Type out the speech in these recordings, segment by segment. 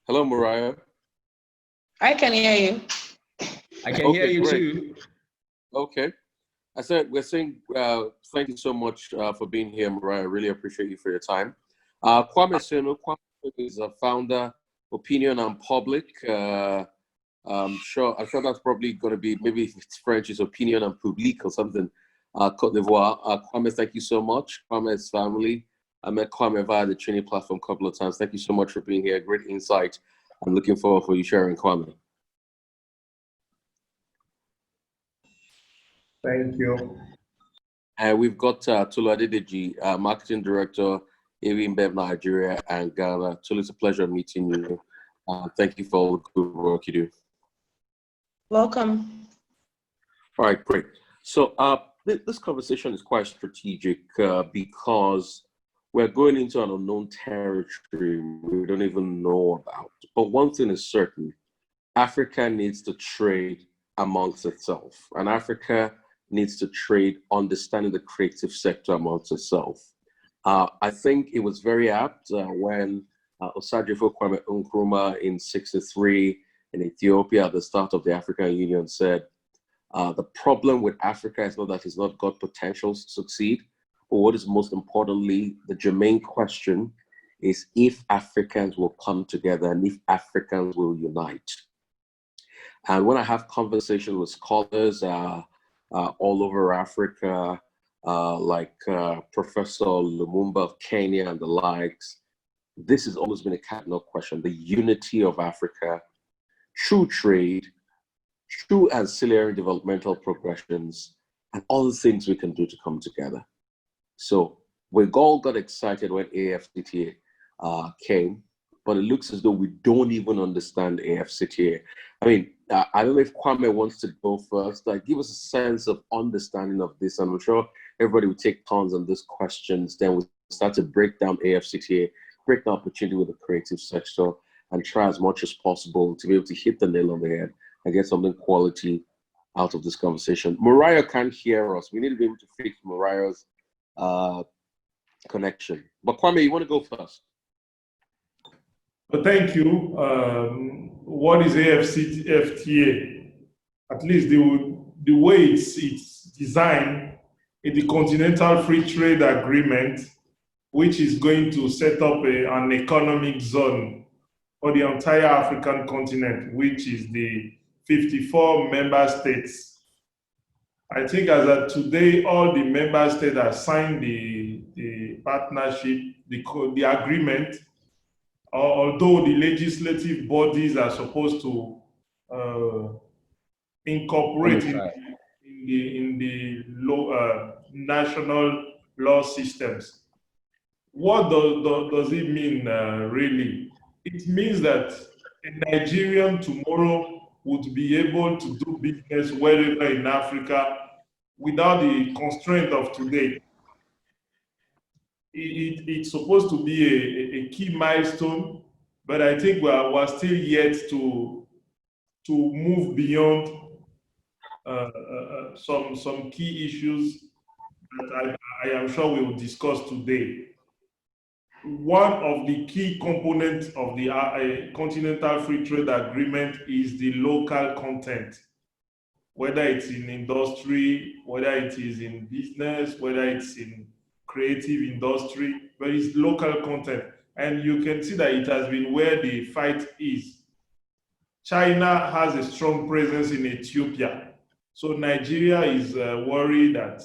Hello, Morayo. I can hear you. I can hear you great. too. Okay. We're saying thank you so much for being here, Morayo. I really appreciate you for your time. Kwame Senou. Kwame is a founder, Opinion and Public. I'm sure that's probably going to be, maybe if it's French, it's Opinion and Public or something. Cote d'Ivoire. Kwame, thank you so much. Kwame's family. I met Kwame via the training platform a couple of times. Thank you so much for being here. Great insight. I'm looking forward for you sharing, Kwame. Thank you. And we've got Tolu Adedeji, Marketing Director, InBev Nigeria and Ghana. Tolu, it's a pleasure meeting you. Thank you for all the good work you do. Welcome. All right, great. So this conversation is quite strategic because we're going into an unknown territory we don't even know about. But one thing is certain, Africa needs to trade amongst itself. And Africa needs to trade understanding the creative sector amongst itself. I think it was very apt when Osagyefo Kwame Nkrumah in '63 in Ethiopia at the start of the African Union said, the problem with Africa is not that it's not got potential to succeed, but what is most importantly, the germane question is if Africans will come together and if Africans will unite. And when I have conversations with scholars all over Africa, like Professor Lumumba of Kenya and the likes, this has always been a cardinal question, the unity of Africa, true trade, true ancillary developmental progressions, and all the things we can do to come together. So we all got excited when AfCFTA came, but it looks as though we don't even understand AfCFTA. I mean, I don't know if Kwame wants to go first. Give us a sense of understanding of this, and I'm sure everybody will take turns on these questions. Then we'll start to break down AfCFTA, break down opportunity with the creative sector, and try as much as possible to be able to hit the nail on the head and get something quality out of this conversation. Morayo can't hear us. We need to be able to fix Morayo's connection. But Kwame, you want to go first? Well, thank you. What is AfCFTA? At least the way it's designed is the Continental Free Trade Agreement, which is going to set up an economic zone for the entire African continent, which is the 54 member states. I think as of today, all the member states have signed the partnership, the agreement, although the legislative bodies are supposed to incorporate in the national law systems. What does it mean really? It means that a Nigerian tomorrow would be able to do business wherever in Africa without the constraint of today. It's supposed to be a key milestone, but I think we're still yet to move beyond some key issues that I am sure we will discuss today. One of the key components of the Continental Free Trade Agreement is the local content, whether it's in industry, whether it is in business, whether it's in creative industry, but it's local content. And you can see that it has been where the fight is. China has a strong presence in Ethiopia. So Nigeria is worried that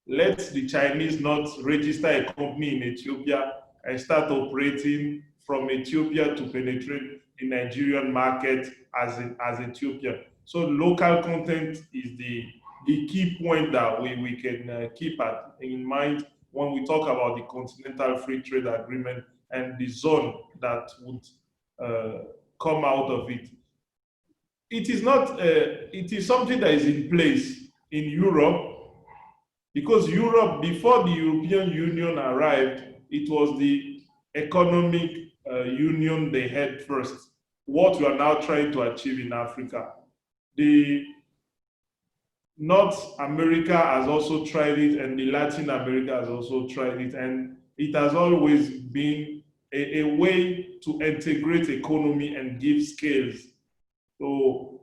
let the Chinese not register a company in Ethiopia and start operating from Ethiopia to penetrate the Nigerian market as Ethiopia. So local content is the key point that we can keep in mind when we talk about the Continental Free Trade Agreement and the zone that would come out of it. It is not. It is something that is in place in Europe, because Europe, before the European Union arrived, it was the economic union they had first. What we are now trying to achieve in Africa. The North America has also tried it, and the Latin America has also tried it, and it has always been a way to integrate economy and give scales. So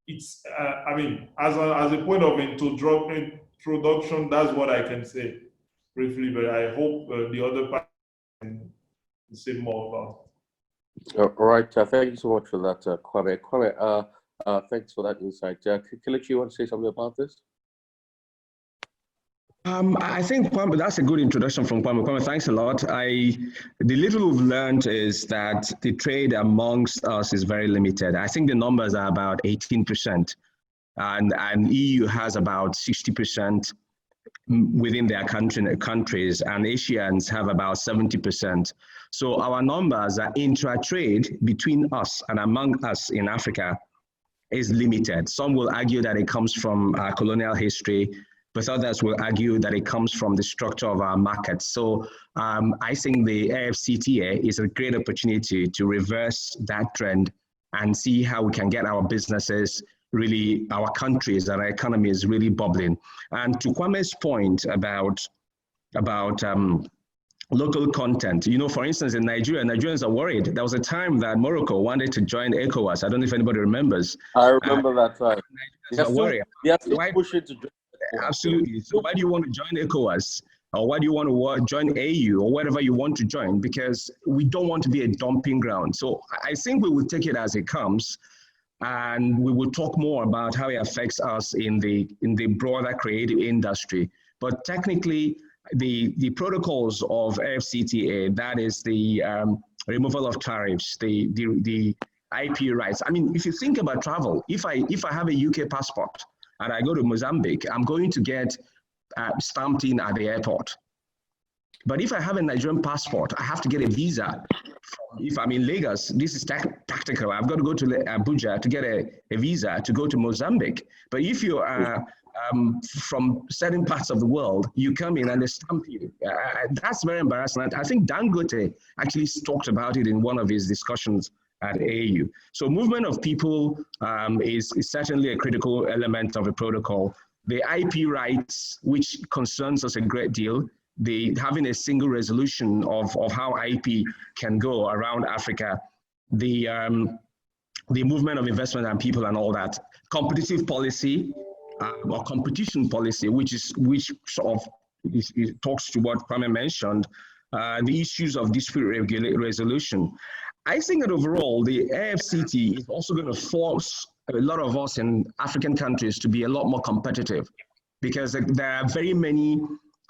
it's, I mean, as a point of introduction, that's what I can say briefly, but I hope the other part can say more about it. All right. Thank you so much for that, Kwame. Kwame, thanks for that insight. Kelechi, you want to say something about this? I think Kwame, that's a good introduction from Kwame. Kwame, thanks a lot. The little we've learned is that the trade amongst us is very limited. I think the numbers are about 18%, and EU has about 60% within their countries, and Asians have about 70%. So our numbers are intra-trade between us and among us in Africa is limited. Some will argue that it comes from colonial history, but others will argue that it comes from the structure of our markets. So I think the AfCFTA is a great opportunity to reverse that trend and see how we can get our businesses really, our countries and our economies really bubbling. And to Kwame's point about local content, you know, for instance, in Nigeria, Nigerians are worried. There was a time that Morocco wanted to join ECOWAS. I don't know if anybody remembers. I remember that time. They are still pushing to join. Absolutely. So why do you want to join ECOWAS? Or why do you want to join AU or whatever you want to join? Because we don't want to be a dumping ground. So I think we will take it as it comes, and we will talk more about how it affects us in the broader creative industry. But technically, the protocols of AfCFTA, that is the removal of tariffs, the IP rights. I mean, if you think about travel, if I have a UK passport and I go to Mozambique, I'm going to get stamped in at the airport. But if I have a Nigerian passport, I have to get a visa. If I'm in Lagos, this is tactical. I've got to go to Abuja to get a visa to go to Mozambique. But if you are from certain parts of the world, you come in and they stamp you. That's very embarrassing. I think Dangote actually talked about it in one of his discussions at AU. So movement of people is certainly a critical element of a protocol. The IP rights, which concerns us a great deal, having a single resolution of how IP can go around Africa, the movement of investment and people and all that, competitive policy or competition policy, which sort of talks to what Kwame mentioned, the issues of dispute resolution. I think that overall, the AfCFTA is also going to force a lot of us in African countries to be a lot more competitive, because there are very many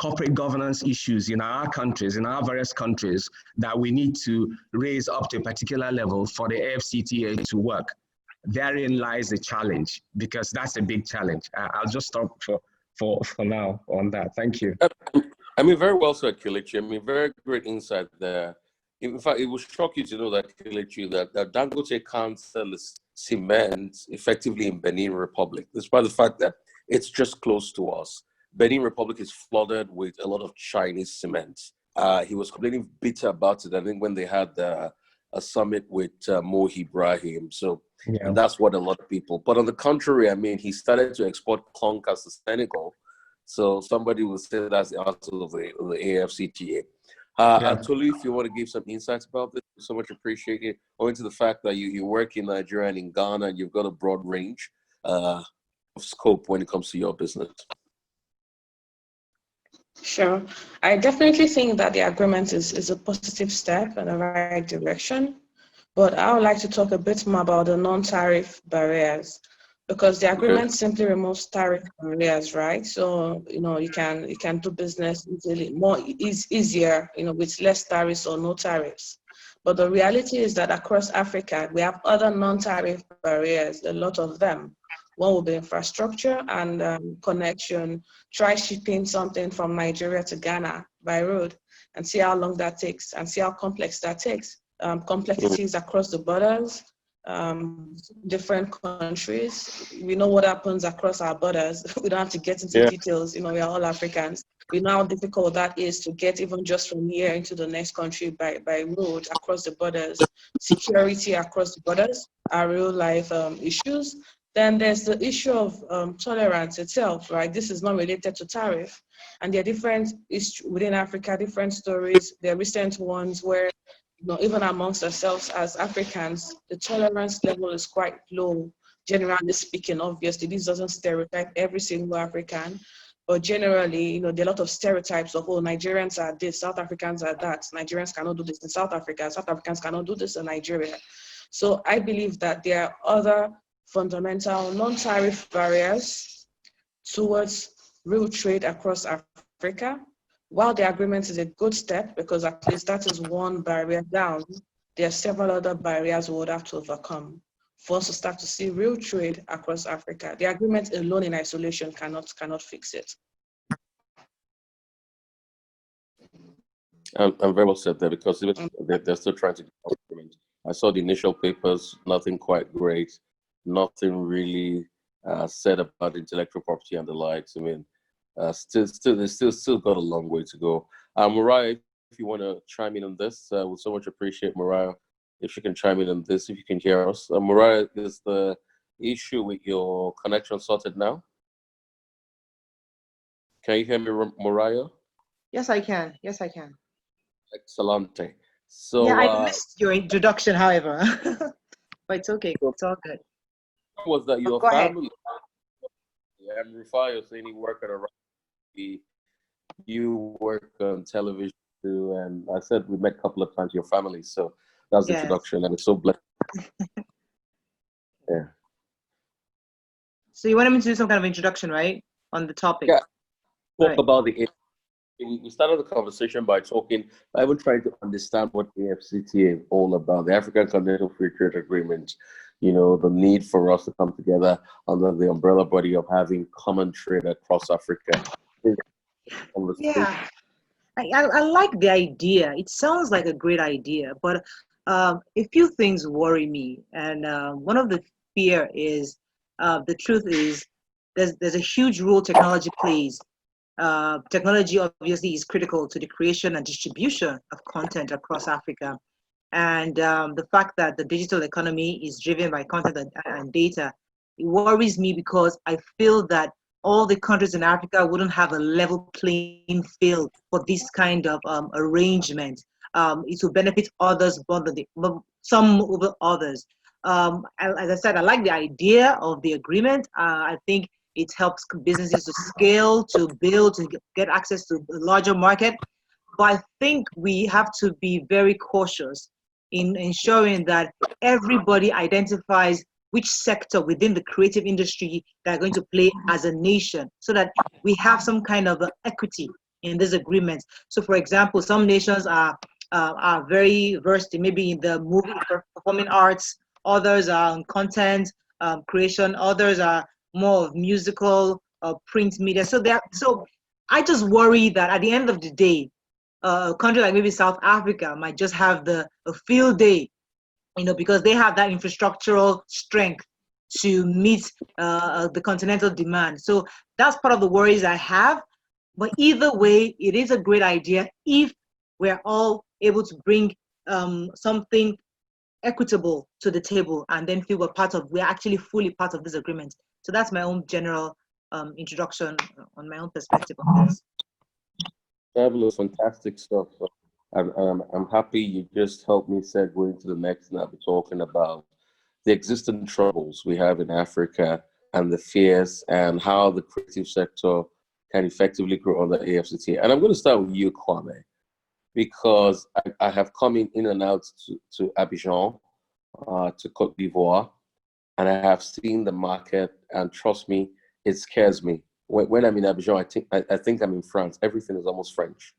corporate governance issues in our countries, in our various countries, that we need to raise up to a particular level for the AfCFTA to work. Therein lies the challenge, because that's a big challenge. I'll just stop for now on that. Thank you. I mean, very well said, Kelechi. I mean, very great insight there. In fact, it will shock you to know that, Kelechi, that Dangote can't sell cement effectively in Benin Republic, despite the fact that it's just close to us. Benin Republic is flooded with a lot of Chinese cement. He was complaining bitter about it, I think, when they had a summit with Mo Ibrahim. So yeah. And that's what a lot of people. But on the contrary, I mean, he started to export clunkers to Senegal. So somebody will say that's the answer of the AfCFTA. Tolu, if you want to give some insights about this, so much appreciated. Owing to the fact that you work in Nigeria and in Ghana, and you've got a broad range of scope when it comes to your business. Sure. I definitely think that the agreement is a positive step in the right direction, but I would like to talk a bit more about the non-tariff barriers, because the agreement simply removes tariff barriers, right? So, you know, you can do business easily, easier, you know, with less tariffs or no tariffs. But the reality is that across Africa, we have other non-tariff barriers, a lot of them. One will be infrastructure and connection. Try shipping something from Nigeria to Ghana by road and see how long that takes and see how complex that takes. Complexities across the borders, different countries. We know what happens across our borders. We don't have to get into details. You know, we are all Africans. We know how difficult that is to get even just from here into the next country by road across the borders. Security across the borders are real life issues. Then there's the issue of tolerance itself, right? This is not related to tariff. And there are different issues within Africa, different stories. There are recent ones where even amongst ourselves as Africans, the tolerance level is quite low, generally speaking. Obviously, this doesn't stereotype every single African, but generally, there are a lot of stereotypes of, oh, Nigerians are this, South Africans are that, Nigerians cannot do this in South Africa, South Africans cannot do this in Nigeria. So I believe that there are other fundamental non-tariff barriers towards real trade across Africa. While the agreement is a good step, because at least that is one barrier down, there are several other barriers we would have to overcome for us to start to see real trade across Africa. The agreement alone in isolation cannot fix it. I'm very well said there, because they're still trying to get an agreement. I saw the initial papers, nothing quite great, nothing really said about intellectual property and the likes. I mean, still got a long way to go. Morayo, if you want to chime in on this, we'll so much appreciate Morayo if she can chime in on this, if you can hear us. Morayo, is the issue with your connection sorted now? Can you hear me, Morayo? Yes, I can. Yes, I can. Excellente. So yeah, I missed your introduction, however, but it's okay. It's all good. Was that your go family? And Rufai was saying he worked at a you work on television too, and I said we met a couple of times. Your family, so that was the introduction, and it's so blessed. Yeah. So you wanted me to do some kind of introduction, right, on the topic? Yeah. Talk about the. We started the conversation by even trying to understand what AfCFTA is all about, the African Continental Free Trade Agreement, the need for us to come together under the umbrella body of having common trade across Africa. Yeah, I like the idea. It sounds like a great idea, but a few things worry me. And one of the fear is, the truth is, there's a huge role technology plays. Technology obviously is critical to the creation and distribution of content across Africa. And the fact that the digital economy is driven by content and data, it worries me, because I feel that all the countries in Africa wouldn't have a level playing field for this kind of arrangement. It will benefit others, some over others. As I said, I like the idea of the agreement. I think it helps businesses to scale, to build, to get access to a larger market. But I think we have to be very cautious in ensuring that everybody identifies which sector within the creative industry they're going to play as a nation, so that we have some kind of equity in this agreement. So, for example, some nations are very versed in maybe in the movie performing arts, others are on content creation, others are more of musical print media. So I just worry that at the end of the day, a country like maybe South Africa might just have a field day, because they have that infrastructural strength to meet the continental demand. So that's part of the worries I have. But either way, it is a great idea if we're all able to bring something equitable to the table, and then feel we're actually fully part of this agreement. So that's my own general introduction on my own perspective on this. Fabulous, fantastic stuff. I'm happy you just helped me segue into the next, and I'll be talking about the existing troubles we have in Africa and the fears and how the creative sector can effectively grow under AfCFTA. And I'm going to start with you, Kwame, because I have come in and out to Abidjan, to Cote d'Ivoire, and I have seen the market, and trust me, it scares me. When I'm in Abidjan, I think I'm in France. Everything is almost French.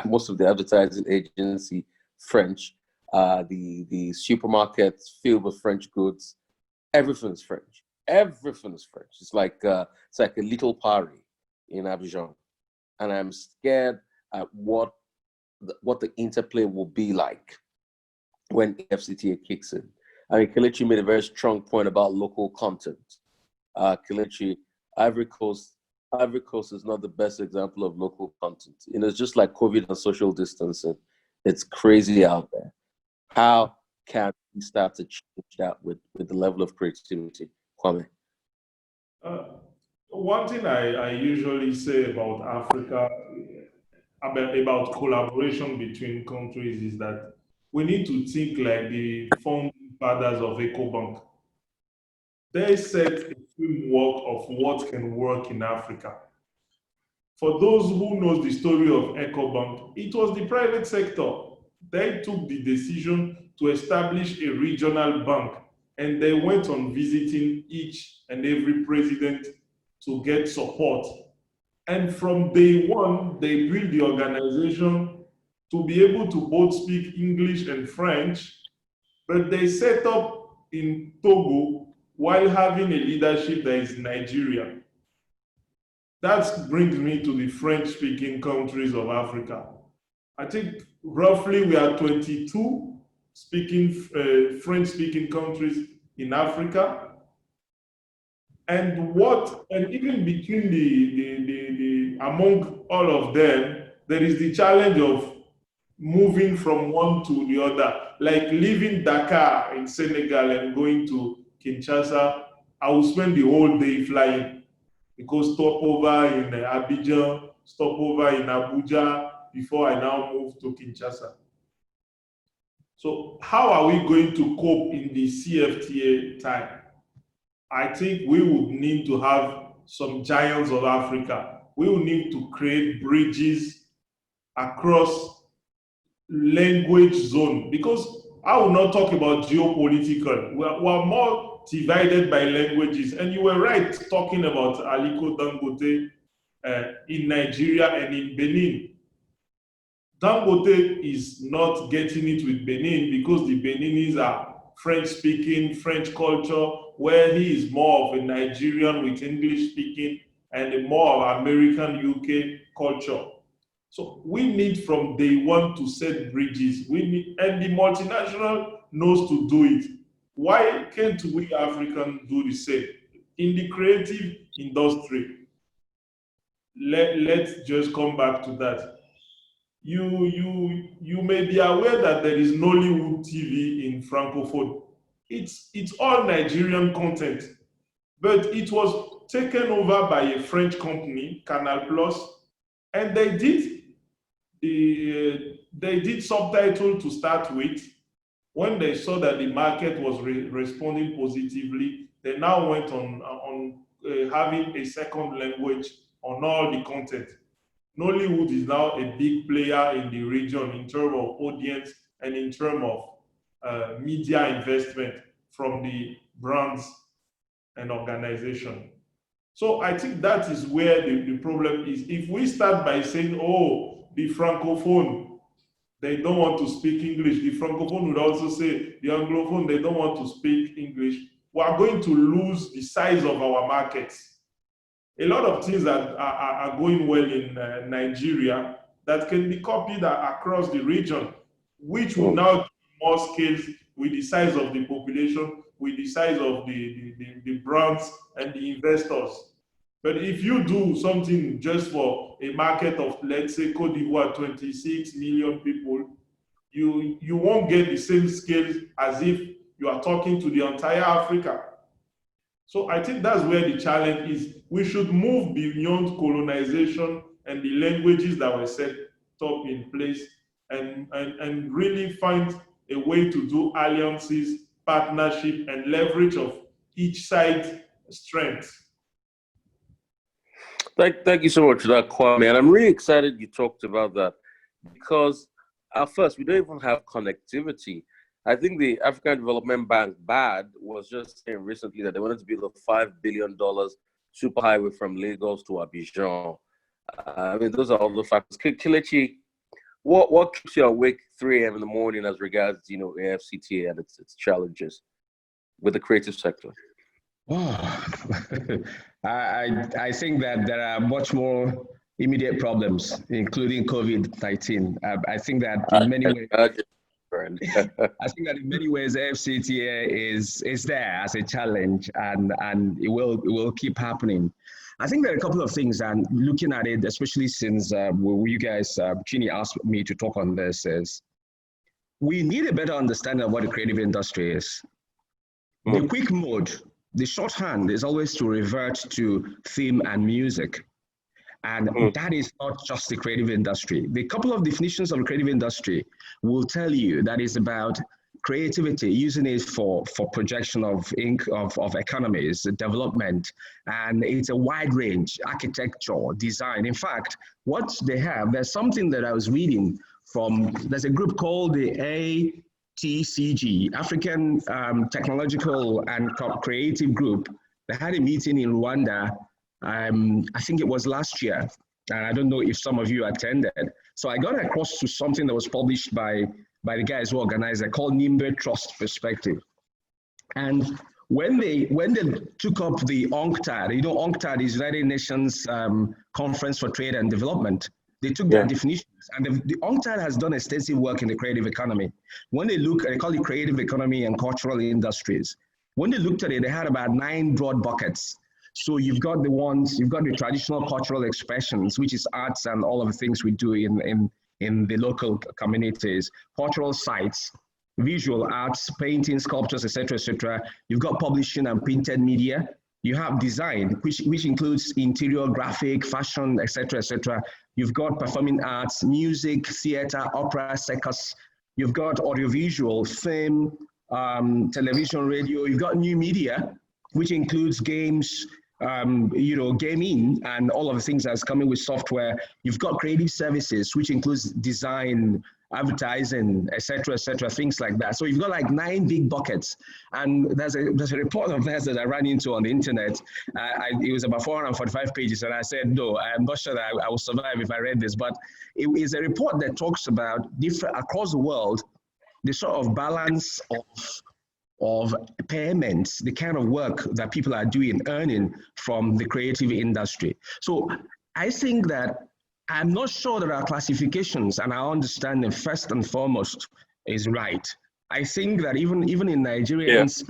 Most of the advertising agency French. The supermarkets filled with French goods. Everything's French. Everything's French. It's like a little Paris in Abidjan, and I'm scared at what the interplay will be like when AfCFTA kicks in. I mean, Kelechi made a very strong point about local content. Kelechi, Ivory Coast is not the best example of local content. It's just like COVID and social distancing. It's crazy out there. How can we start to change that with the level of creativity? Kwame? One thing I usually say about Africa, about collaboration between countries, is that we need to think like the founding fathers of EcoBank. They set a framework of what can work in Africa. For those who knows the story of EcoBank, it was the private sector. They took the decision to establish a regional bank, and they went on visiting each and every president to get support. And from day one, they built the organization to be able to both speak English and French, but they set up in Togo while having a leadership that is Nigerian. That brings me to the French-speaking countries of Africa. I think roughly we are 22 French-speaking countries in Africa. And even between among all of them, there is the challenge of moving from one to the other, like leaving Dakar in Senegal and going to Kinshasa. I will spend the whole day flying, because stopover in Abidjan, stopover in Abuja, before I now move to Kinshasa. So how are we going to cope in the CFTA time? I think we would need to have some giants of Africa. We will need to create bridges across language zone, because I will not talk about geopolitical. We are more divided by languages. And you were right talking about Aliko Dangote in Nigeria and in Benin. Dangote is not getting it with Benin because the Beninese are French-speaking, French culture, where he is more of a Nigerian with English-speaking and a more of American UK culture. So we need from day one to set bridges. And the multinational knows to do it. Why can't we Africans do the same? In the creative industry, let's just come back to that. You may be aware that there is Nollywood TV in Francophone. It's all Nigerian content, but it was taken over by a French company, Canal Plus, and they did subtitle to start with. When they saw that the market was responding positively, they now went on having a second language on all the content. Nollywood is now a big player in the region in terms of audience and in terms of media investment from the brands and organization. So I think that is where the problem is. If we start by saying, oh, the Francophone, they don't want to speak English. The Francophone would also say the Anglophone, they don't want to speak English. We are going to lose the size of our markets. A lot of things that are going well in Nigeria that can be copied across the region, which will now give more scales with the size of the population, with the size of the brands and the investors. But if you do something just for a market of, let's say, Cote d'Ivoire, 26 million people, you won't get the same scale as if you are talking to the entire Africa. So I think that's where the challenge is. We should move beyond colonization and the languages that were set up in place and really find a way to do alliances, partnership, and leverage of each side's strengths. Thank you so much for that, Kwame. And I'm really excited you talked about that, because at first, we don't even have connectivity. I think the African Development Bank, BAD, was just saying recently that they wanted to build a $5 billion superhighway from Lagos to Abidjan. I mean, those are all the factors. Kelechi, what keeps you awake 3 a.m. in the morning as regards, AfCFTA and its challenges with the creative sector? Oh, I think that there are much more immediate problems, including COVID-19. I think that in many ways, AfCFTA is there as a challenge, and it will keep happening. I think there are a couple of things, and looking at it, especially since you guys, Chini asked me to talk on this, is we need a better understanding of what the creative industry is. The quick mode, the shorthand is always to revert to theme and music. And that is not just the creative industry. The couple of definitions of the creative industry will tell you that it's about creativity, using it for projection of economies, development, and it's a wide range, architecture, design. In fact, what they have, there's something that I was reading from, there's a group called the ATCG, African Technological and Creative Group. They had a meeting in Rwanda, I think it was last year, and I don't know if some of you attended. So I got across to something that was published by the guys who organized it, called Nimbe Trust Perspective. And when they took up the UNCTAD, you know, UNCTAD is United Nations Conference for Trade and Development. They took their definitions, and the UNCTAD has done extensive work in the creative economy. When they look, they call it creative economy and cultural industries. When they looked at it, they had about 9 broad buckets. So you've got the traditional cultural expressions, which is arts and all of the things we do in the local communities, cultural sites, visual arts, painting, sculptures, etc., etc. You've got publishing and printed media. You have design, which includes interior, graphic, fashion, etc., etc. You've got performing arts, music, theater, opera, circus. You've got audiovisual, film, television, radio. You've got new media, which includes games, gaming, and all of the things that's coming with software. You've got creative services, which includes design, advertising, etc., things like that. So you've got like 9 big buckets. And there's a report of theirs that I ran into on the internet. It was about 445 pages, and I said, no, I'm not sure that I will survive if I read this. But it is a report that talks about different across the world, the sort of balance of payments, the kind of work that people are doing, earning from the creative industry. So I think that I'm not sure that our classifications and our understanding first and foremost is right. I think that even in Nigerians'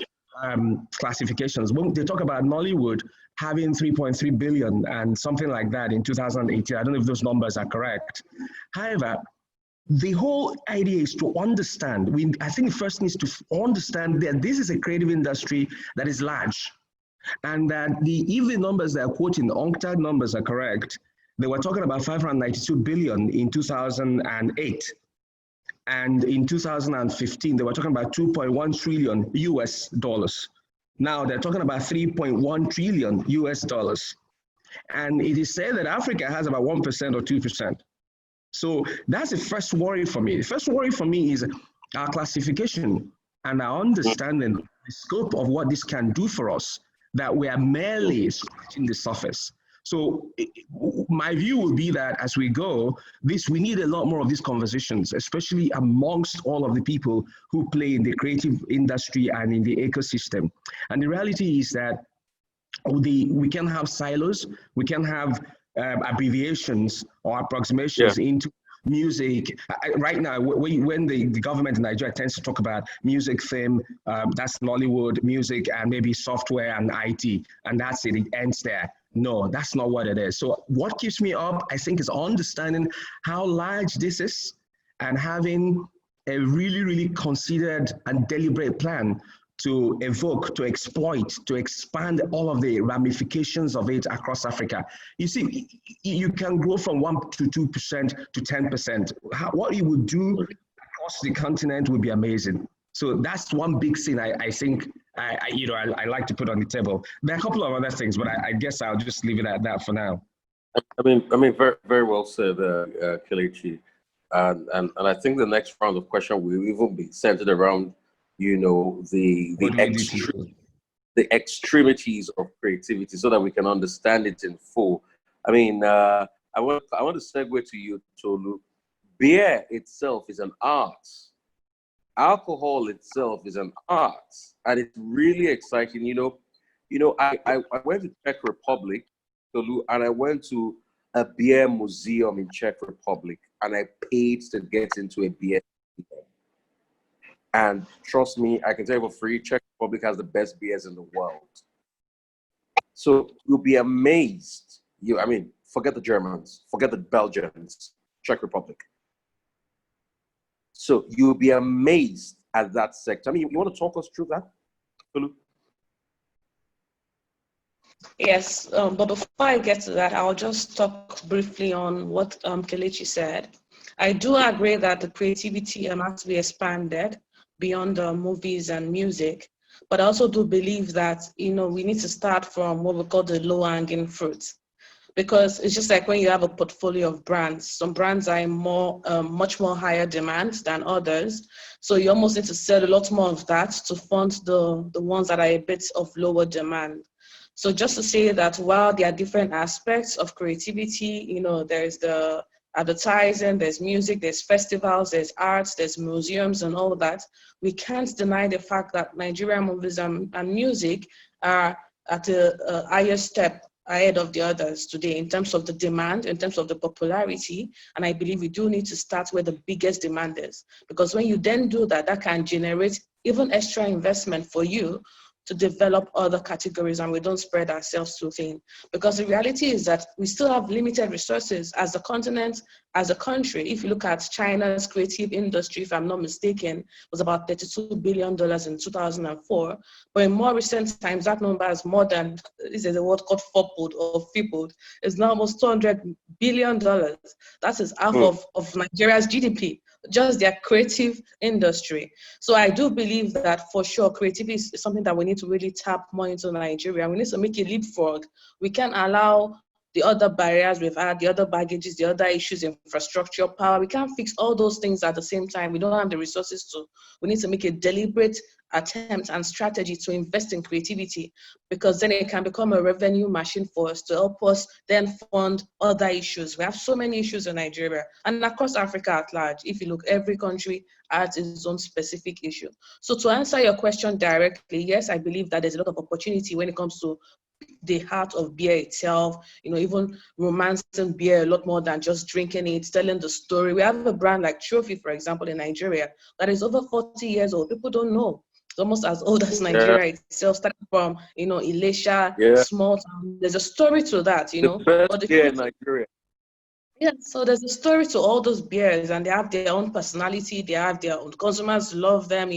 classifications, when they talk about Nollywood having 3.3 billion and something like that in 2018, I don't know if those numbers are correct. However, the whole idea is to understand. I think the first needs to understand that this is a creative industry that is large, and that if the numbers they are quoting, the UNCTAD numbers are correct, they were talking about 592 billion in 2008. And in 2015, they were talking about 2.1 trillion US dollars. Now they're talking about 3.1 trillion US dollars. And it is said that Africa has about 1% or 2%. So that's the first worry for me. The first worry for me is our classification and our understanding the scope of what this can do for us, that we are merely scratching the surface. So my view will be that as we go, we need a lot more of these conversations, especially amongst all of the people who play in the creative industry and in the ecosystem. And the reality is that we can have silos, we can have abbreviations or approximations into music. Right now, when the government in Nigeria tends to talk about music, film, that's Nollywood, music, and maybe software and IT, and that's it, it ends there. No, that's not what it is. So what keeps me up, I think, is understanding how large this is and having a really, really considered and deliberate plan to evoke, to exploit, to expand all of the ramifications of it across Africa. You see, you can grow from 1 to 2% to 10%. What it would do across the continent would be amazing. So that's one big thing I think I like to put on the table. There are a couple of other things, but I guess I'll just leave it at that for now. I mean, very, very well said, Kelechi. And I think the next round of questions will even be centered around, the extremities of creativity, so that we can understand it in full. I mean, I want to segue to you, Tolu. Beer itself is an art. Alcohol itself is an art, and it's really exciting. I went to Czech Republic, Tolu, and I went to a beer museum in Czech Republic, and I paid to get into a beer museum. And trust me, I can tell you for free, Czech Republic has the best beers in the world. So you'll be amazed. Forget the Germans, forget the Belgians, Czech Republic. So you'll be amazed at that sector. I mean, you want to talk us through that, Tolu? Yes, but before I get to that, I'll just talk briefly on what Kelechi said. I do agree that the creativity has to be expanded beyond movies and music, but I also do believe that, we need to start from what we call the low-hanging fruits, because it's just like when you have a portfolio of brands. Some brands are in much more higher demand than others, so you almost need to sell a lot more of that to fund the ones that are a bit of lower demand. So just to say that while there are different aspects of creativity, there's the advertising, there's music, there's festivals, there's arts, there's museums and all that, we can't deny the fact that Nigerian movies and music are at a higher step ahead of the others today in terms of the demand, in terms of the popularity. And I believe we do need to start where the biggest demand is, because when you then do that, that can generate even extra investment for you to develop other categories, and we don't spread ourselves too thin. Because the reality is that we still have limited resources as a continent, as a country. If you look at China's creative industry, if I'm not mistaken, was about $32 billion in 2004. But in more recent times, that number is more than, this is a word called fourfold or fiffold. It's now almost $200 billion. That is half of Nigeria's GDP, just their creative industry. So I do believe that for sure, creativity is something that we need to really tap more into Nigeria. We need to make a leapfrog. We can't allow the other barriers we've had, the other baggages, the other issues, infrastructure, power. We can't fix all those things at the same time. We don't have the resources to. We need to make a deliberate attempt and strategy to invest in creativity, because then it can become a revenue machine for us to help us then fund other issues. We have so many issues in Nigeria and across Africa at large. If you look, every country has its own specific issue. So to answer your question directly, yes, I believe that there's a lot of opportunity when it comes to the heart of beer itself, even romancing beer a lot more than just drinking it, telling the story. We have a brand like Trophy, for example, in Nigeria that is over 40 years old. People don't know. It's almost as old as Nigeria itself, starting from, Elisha, small town. There's a story to that, The best But beer in Nigeria. yeah, so there's a story to all those beers, and they have their own personality. They have their own consumers love them,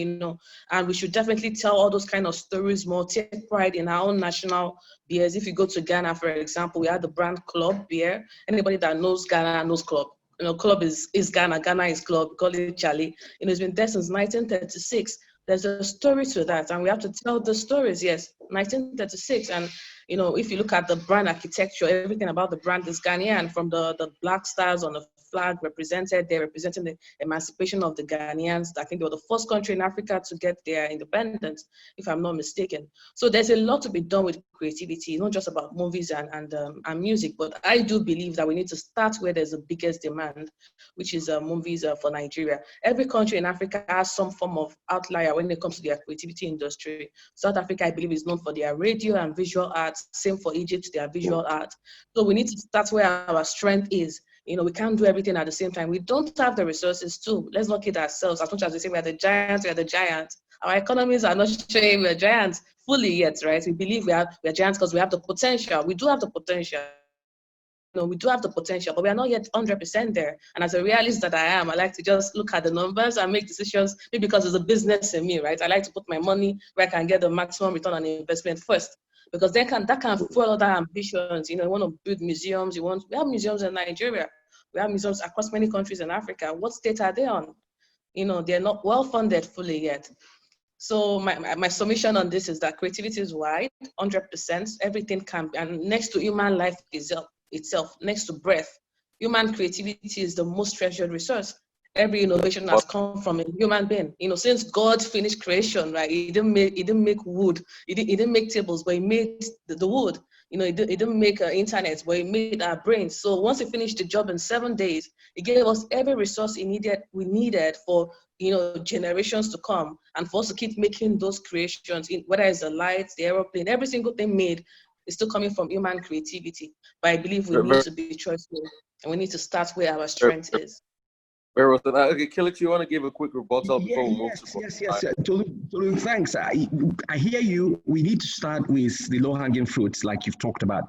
and we should definitely tell all those kind of stories more. Take pride in our own national beers. If you go to Ghana, for example, we have the brand Club beer. Anybody that knows Ghana knows Club. Club is Ghana. Ghana is Club. We call it Charlie. It's been there since 1936. There's a story to that, and we have to tell the stories. Yes, 1936, and if you look at the brand architecture, everything about the brand is Ghanaian, from the black stars on the flag represented. They're representing the emancipation of the Ghanaians. I think they were the first country in Africa to get their independence, if I'm not mistaken. So there's a lot to be done with creativity, not just about movies and music, but I do believe that we need to start where there's the biggest demand, which is movies for Nigeria. Every country in Africa has some form of outlier when it comes to their creativity industry. South Africa, I believe, is known for their radio and visual arts. Same for Egypt, their visual art. So we need to start where our strength is. We can't do everything at the same time. We don't have the resources too. Let's not kid ourselves. As much as we say we are the giants. Our economies are not showing we're giants fully yet, right? We believe we're giants because we have the potential. We do have the potential. We do have the potential, but we are not yet 100% there. And as a realist that I am, I like to just look at the numbers and make decisions, maybe because it's a business in me, right? I like to put my money where I can get the maximum return on investment first, because that can fuel other ambitions. You want to build museums. We have museums in Nigeria. We have museums across many countries in Africa. What state are they on? They're not well funded fully yet. So my submission on this is that creativity is wide, 100%. Everything can be, and next to human life itself, next to breath, human creativity is the most treasured resource. Every innovation has come from a human being. Since God finished creation, right? He didn't make wood. He didn't make tables, but he made the wood. He didn't make internet, but he made our brains. So once he finished the job in 7 days, he gave us every resource we needed for generations to come, and for us to keep making those creations. Whether it's the lights, the aeroplane, every single thing made is still coming from human creativity. But I believe we need to be choiceful, and we need to start where our strength is. Very well said. Okay, Kelechi, you want to give a quick rebuttal before we move to? Yes. Tolu, thanks. I hear you. We need to start with the low-hanging fruits, like you've talked about.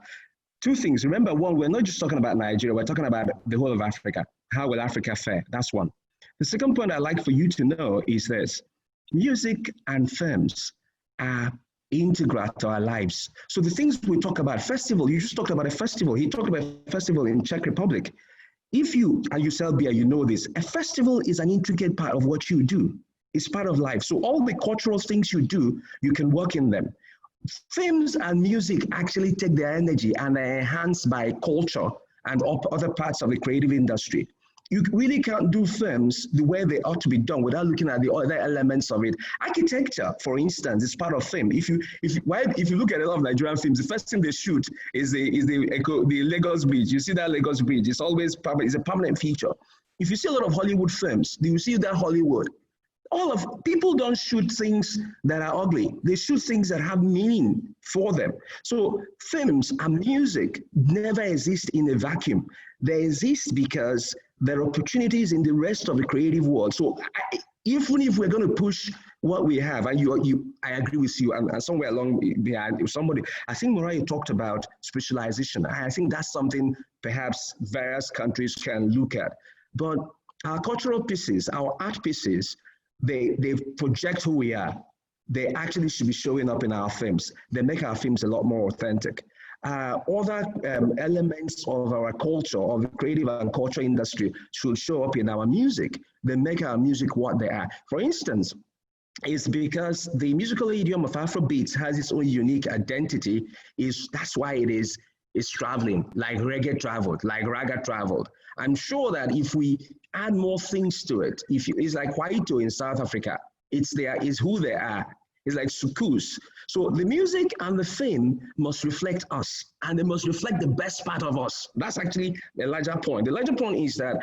Two things. Remember, one, we're not just talking about Nigeria. We're talking about the whole of Africa. How will Africa fare? That's one. The second point I'd like for you to know is this. Music and films are integral to our lives. So the things we talk about, festival, you just talked about a festival. He talked about a festival in Czech Republic. If you, and you sell beer, you know this, a festival is an intricate part of what you do. It's part of life. So all the cultural things you do, you can work in them. Films and music actually take their energy and are enhanced by culture and other parts of the creative industry. You really can't do films the way they ought to be done without looking at the other elements of it. Architecture, for instance, is part of film. If you look at a lot of Nigerian films, the first thing they shoot is the Lagos Bridge. You see that Lagos Bridge? It's always it's a permanent feature. If you see a lot of Hollywood films, you see that Hollywood. People don't shoot things that are ugly. They shoot things that have meaning for them. So films and music never exist in a vacuum. They exist because there are opportunities in the rest of the creative world. So even if we're going to push what we have, and I agree with you, and somewhere along behind somebody, I think Morayo talked about specialization. I think that's something perhaps various countries can look at. But our cultural pieces, our art pieces, they project who we are. They actually should be showing up in our films. They make our films a lot more authentic. Other elements of our culture, of the creative and culture industry, should show up in our music. They make our music what they are. For instance, it's because the musical idiom of Afrobeats has its own unique identity. That's why it's traveling, like reggae traveled, like raga traveled. I'm sure that if we add more things to it, it's like Kwaito in South Africa, it's who they are. It's like Sukus. So the music and the film must reflect us, and they must reflect the best part of us. That's actually the larger point. The larger point is that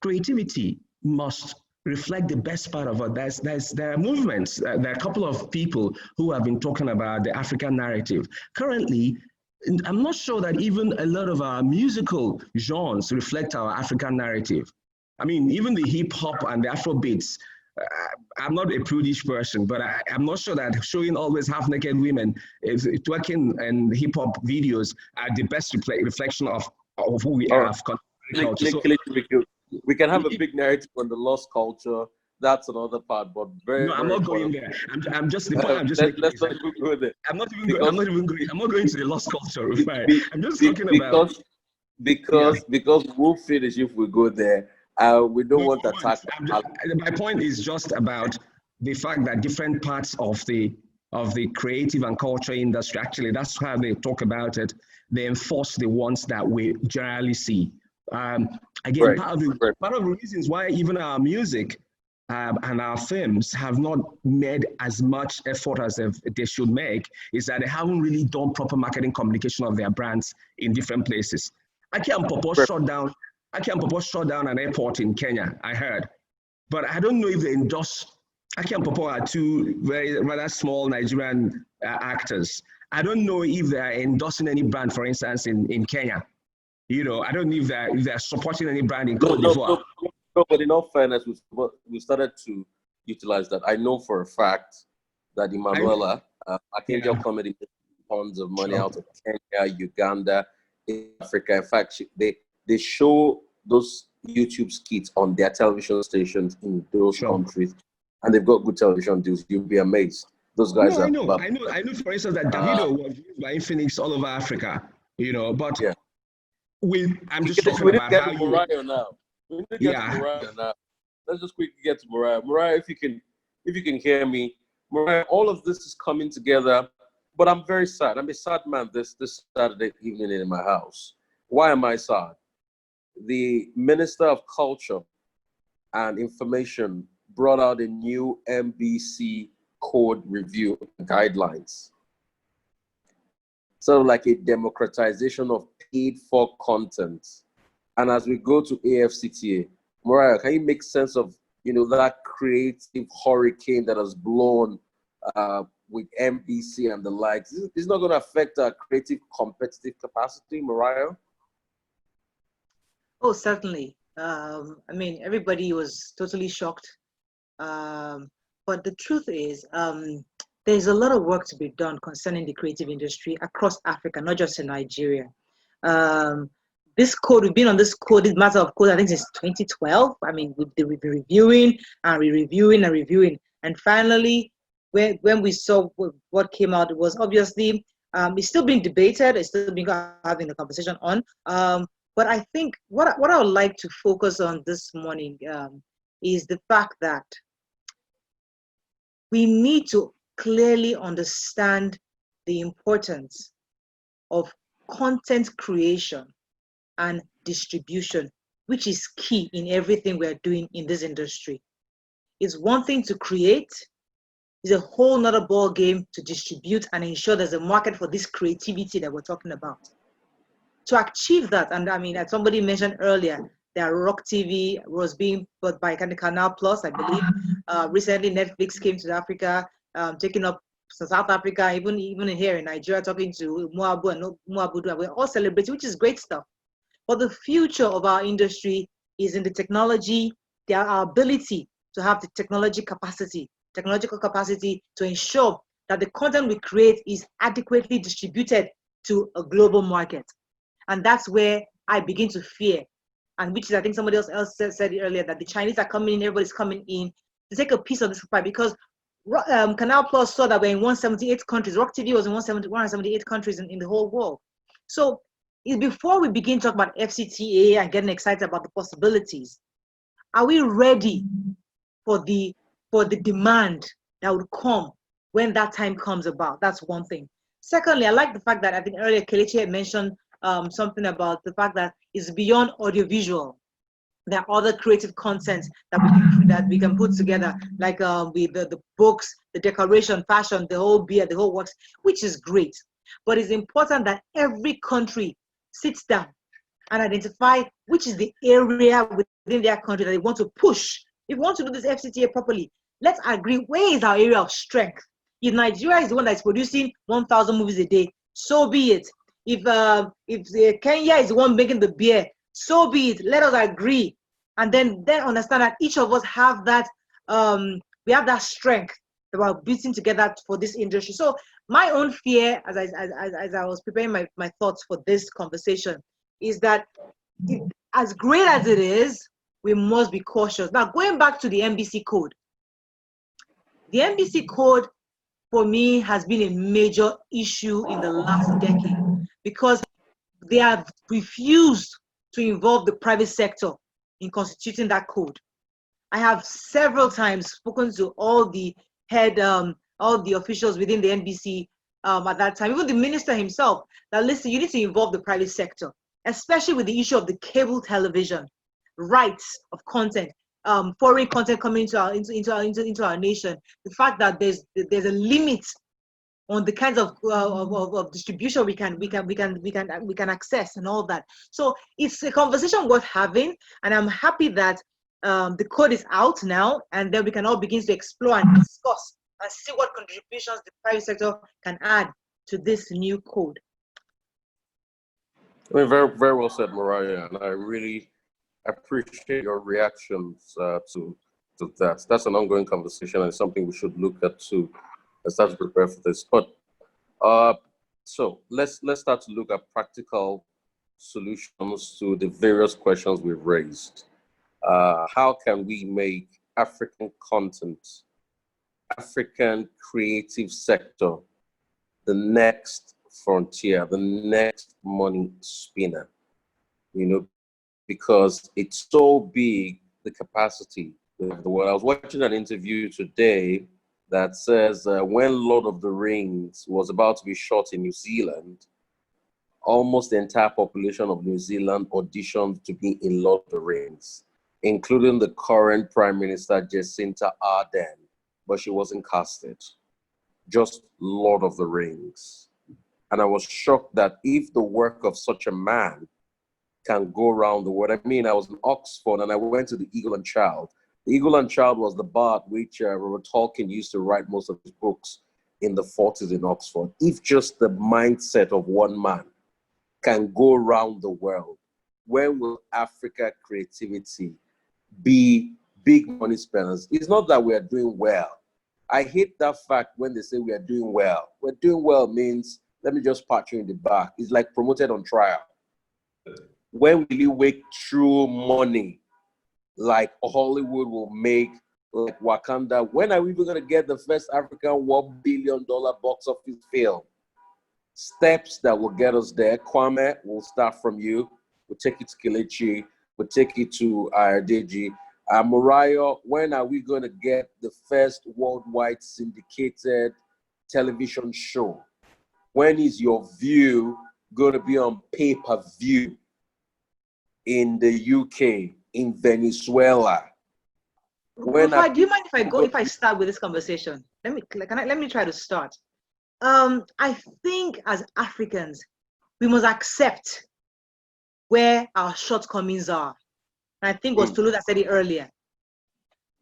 creativity must reflect the best part of us. There are movements, there are a couple of people who have been talking about the African narrative. Currently, I'm not sure that even a lot of our musical genres reflect our African narrative. I mean, even the hip hop and the Afrobeats, I'm not a prudish person, but I'm not sure that showing always half-naked women twerking and hip-hop videos are the best reflection of who we are of culture. We can have a big narrative on the lost culture. That's another part, but I'm not going there. I'm just the point. I'm just making. Let's not go there. I'm not even going. I'm not going to the lost culture. I'm just talking about because we'll finish if we go there. We don't want to attack. My point is just about the fact that different parts of the creative and culture industry, actually, that's how they talk about it. They enforce the ones that we generally see. Again, part of the reasons why even our music and our films have not made as much effort as they should make is that they haven't really done proper marketing communication of their brands in different places. Popo shut down an airport in Kenya, I heard. But I don't know if they endorse. Popo are two rather small Nigerian actors. I don't know if they are endorsing any brand, for instance, in Kenya. You know, I don't know if they're supporting any brand in Cote d'Ivoire. No, but in all fairness, we started to utilize that. I know for a fact that Emanuela, Archangel Comedy, tons of money out of Kenya, Uganda, Africa. In fact, they show those YouTube skits on their television stations in those countries, and they've got good television deals. You'll be amazed. Those guys I know. For instance, that Davido was used by Infinix all over Africa. You know, but I'm just talking about how Morayo now. We need to get to Morayo now. Let's just quickly get to Morayo. Morayo, if you can hear me, Morayo, all of this is coming together, but I'm very sad. I'm a sad man this Saturday evening in my house. Why am I sad? The Minister of Culture and Information brought out a new MBC code review guidelines. Sort of like a democratization of paid for content. And as we go to AfCFTA, Morayo, can you make sense of that creative hurricane that has blown with MBC and the likes? It's not going to affect our creative competitive capacity, Morayo? Oh, certainly. I mean, everybody was totally shocked. But the truth is, there's a lot of work to be done concerning the creative industry across Africa, not just in Nigeria. This code, we've been on this code, this matter of code, I think since 2012. I mean, we've been reviewing and re-reviewing and reviewing. And finally, when we saw what came out, it was obviously it's still being debated, it's still being having a conversation on. But I think what I would like to focus on this morning is the fact that we need to clearly understand the importance of content creation and distribution, which is key in everything we're doing in this industry. It's one thing to create, it's a whole nother ball game to distribute and ensure there's a market for this creativity that we're talking about. To achieve that, and I mean, as somebody mentioned earlier, that Rock TV was being bought by Canal Plus, I believe. Recently, Netflix came to Africa, taking up South Africa, even here in Nigeria, talking to Moabu and Moabudu. We're all celebrating, which is great stuff. But the future of our industry is in the technology, our ability to have the technological capacity to ensure that the content we create is adequately distributed to a global market. And that's where I begin to fear, and which is, I think somebody else said it earlier, that the Chinese are coming in, everybody's coming in to take a piece of this pie, because Canal Plus saw that we're in 178 countries. Rock TV was in 178 countries in the whole world. So before we begin to talk about FCTA and getting excited about the possibilities, are we ready for the demand that would come when that time comes about? That's one thing. Secondly, I like the fact that I think earlier Kelechi had mentioned something about the fact that it's beyond audiovisual. There are other creative content that we can put together, like with the books, the decoration, fashion, the whole beer, the whole works, which is great. But it's important that every country sits down and identify which is the area within their country that they want to push. If we want to do this FCTA properly, let's agree where is our area of strength. If Nigeria is the one that's producing 1,000 movies a day, so be it. If Kenya is the one making the beer, so be it. Let us agree, and then understand that each of us have that. We have that strength that we're building together for this industry. So my own fear, as I was preparing my thoughts for this conversation, is that as great as it is, we must be cautious. Now, going back to the NBC code, the NBC code for me has been a major issue in the last decade, because they have refused to involve the private sector in constituting that code. I have several times spoken to all the officials within the NBC at that time, even the minister himself, that listen, you need to involve the private sector, especially with the issue of the cable television rights of content, foreign content coming into our nation. The fact that there's a limit on the kinds of distribution we can access and all that. So it's a conversation worth having, and I'm happy that the code is out now, and then we can all begin to explore and discuss and see what contributions the private sector can add to this new code. I mean, very, very well said, Morayo, and I really appreciate your reactions to that. That's an ongoing conversation, and it's something we should look at too, and start to prepare for this. But so let's start to look at practical solutions to the various questions we've raised. How can we make African content, African creative sector, the next frontier, the next money spinner? You know, because it's so big, the capacity of the world. I was watching an interview today that says when Lord of the Rings was about to be shot in New Zealand, almost the entire population of New Zealand auditioned to be in Lord of the Rings, including the current Prime Minister, Jacinta Ardern, but she wasn't casted. Just Lord of the Rings. And I was shocked that if the work of such a man can go around the world. I mean, I was in Oxford and I went to the Eagle and Child. The Eagle and Child was the bar at which Robert Tolkien used to write most of his books in the 40s in Oxford. If just the mindset of one man can go around the world, where will Africa creativity be big money spenders? It's not that we are doing well. I hate that fact when they say we are doing well. We're doing well means, let me just pat you in the back. It's like promoted on trial. When will you make true money like Hollywood will make like Wakanda. When are we even going to get the first African $1 billion box office film? Steps that will get us there. Kwame, we'll start from you. We'll take it to Kelechi. We'll take it to Adedeji. Morayo, when are we going to get the first worldwide syndicated television show? When is your view going to be on pay-per-view in the UK, in Venezuela? Do you mind if I start with this conversation? Let me try to start. I think as Africans, we must accept where our shortcomings are. And I think it was Tolu that said it earlier.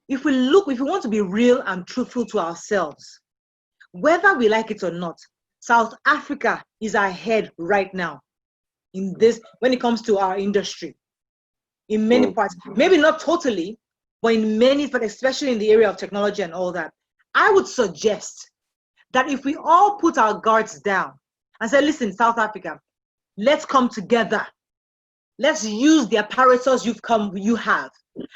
If we want to be real and truthful to ourselves, whether we like it or not, South Africa is ahead right now in this when it comes to our industry. In many parts, maybe not totally, but in many, but especially in the area of technology and all that. I would suggest that if we all put our guards down and say, listen, South Africa, let's come together. Let's use the apparatus you have,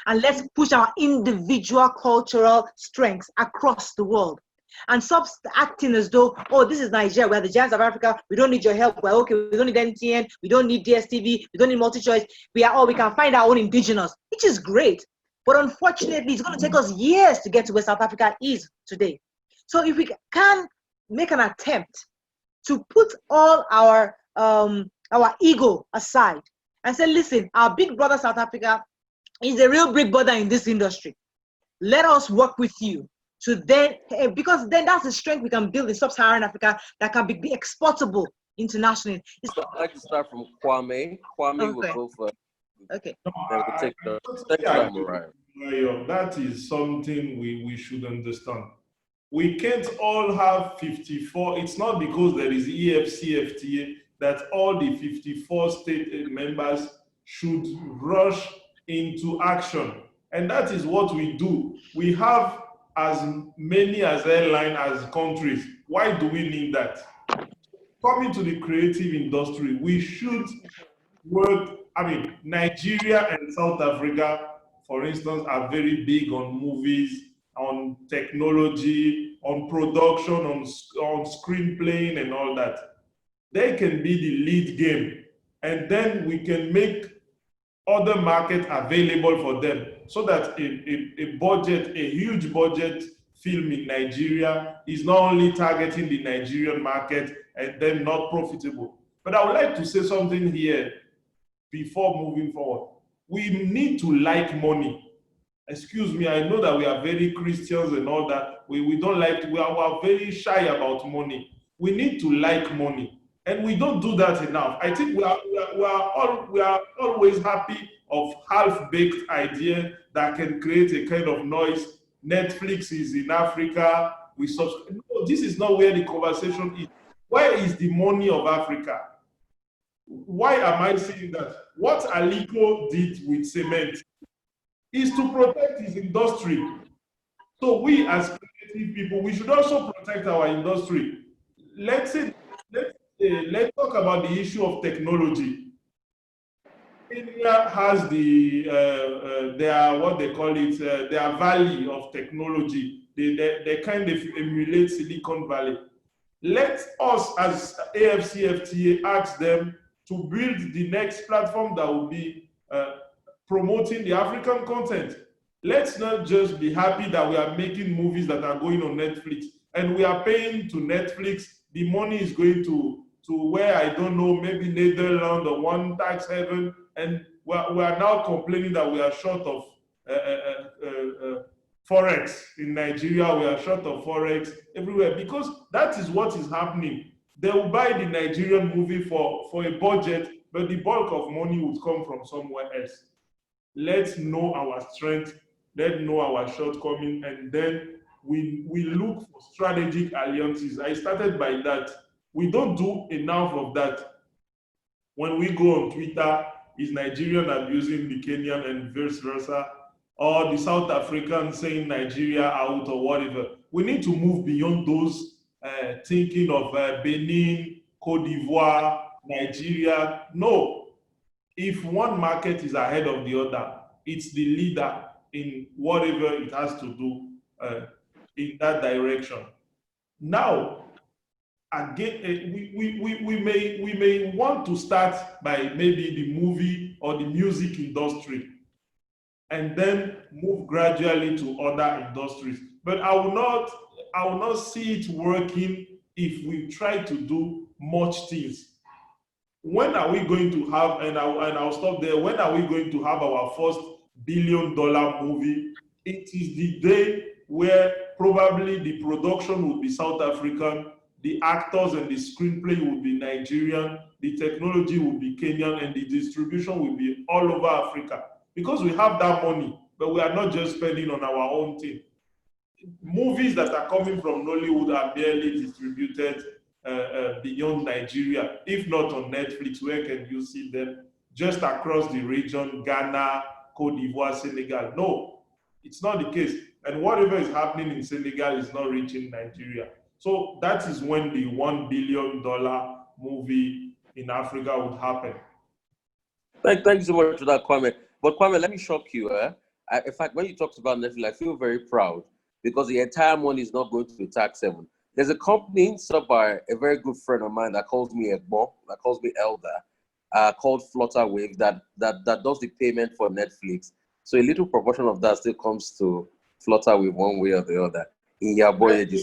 and let's push our individual cultural strengths across the world. And stop acting as though, oh, this is Nigeria, we're the giants of Africa, we don't need your help, we're okay, we don't need NTN, we don't need DSTV, we don't need multi-choice, we can find our own indigenous, which is great. But unfortunately, it's going to take us years to get to where South Africa is today. So if we can make an attempt to put all our ego aside and say, listen, our big brother South Africa is a real big brother in this industry. Let us work with you. So then, because then that's the strength we can build in sub-Saharan Africa that can be exportable internationally. I'd like to start from Kwame. Kwame will go for. Okay. That is something we should understand. We can't all have 54. It's not because there is AfCFTA that all the 54 state members should rush into action. And that is what we do. We have as many as airlines as countries. Why do we need that? Coming to the creative industry, we should work. I mean, Nigeria and South Africa, for instance, are very big on movies, on technology, on production, on screenplaying and all that. They can be the lead game, and then we can make other markets available for them, so that a huge budget film in Nigeria is not only targeting the Nigerian market and then not profitable. But I would like to say something here before moving forward. We need to like money. Excuse me, I know that we are very Christians and all that. We don't like, we are very shy about money. We need to like money. And we don't do that enough. I think we are always happy of half-baked idea that can create a kind of noise. Netflix is in Africa. No, this is not where the conversation is. Where is the money of Africa? Why am I saying that? What Aliko did with cement is to protect his industry. So we as creative people, we should also protect our industry. Let's talk about the issue of technology. India has their what they call it, their valley of technology. They kind of emulate Silicon Valley. Let us as AfCFTA ask them to build the next platform that will be promoting the African content. Let's not just be happy that we are making movies that are going on Netflix and we are paying to Netflix. The money is going to where, I don't know, maybe Netherlands or one tax haven, and we are now complaining that we are short of Forex in Nigeria. We are short of Forex everywhere, because that is what is happening. They will buy the Nigerian movie for a budget, but the bulk of money would come from somewhere else. Let's know our strength, let's know our shortcoming, and then we look for strategic alliances. I started by that. We don't do enough of that. When we go on Twitter, is Nigerian abusing the Kenyan and vice versa, or the South African saying Nigeria out or whatever. We need to move beyond those thinking of Benin, Cote d'Ivoire, Nigeria. No, if one market is ahead of the other, it's the leader. in whatever it has to do in that direction. Now, again, we may want to start by maybe the movie or the music industry, and then move gradually to other industries. But I will not see it working if we try to do much things. When are we going to have, and I'll stop there, when are we going to have our first billion-dollar movie? It is the day where probably the production will be South African, the actors and the screenplay will be Nigerian, the technology will be Kenyan, and the distribution will be all over Africa. Because we have that money, but we are not just spending on our own thing. Movies that are coming from Nollywood are barely distributed beyond Nigeria. If not on Netflix, where can you see them? Just across the region, Ghana, Cote d'Ivoire, Senegal. No, it's not the case. And whatever is happening in Senegal is not reaching Nigeria. So that is when the $1 billion movie in Africa would happen. Thank you so much for that, Kwame. But Kwame, let me shock you. In fact, when you talked about Netflix, I feel very proud because the entire money is not going to the tax haven. There's a company set up by a very good friend of mine that calls me Egbo, that calls me Elder, called Flutterwave, that does the payment for Netflix. So a little proportion of that still comes to Flutterwave one way or the other. In your boy, the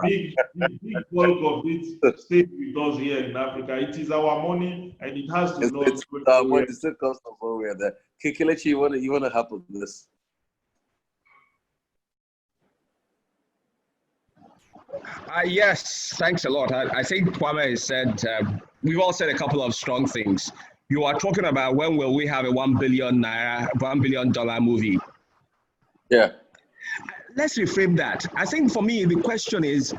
big bulk of it stays with us here in Africa. It is our money, and it has to know. Our money still comes from somewhere there. Kelechi, you wanna help with this? Yes, thanks a lot. I think Kwame has said, we've all said a couple of strong things. You are talking about when will we have a $1 billion movie? Yeah. Let's reframe that. I think for me, the question is,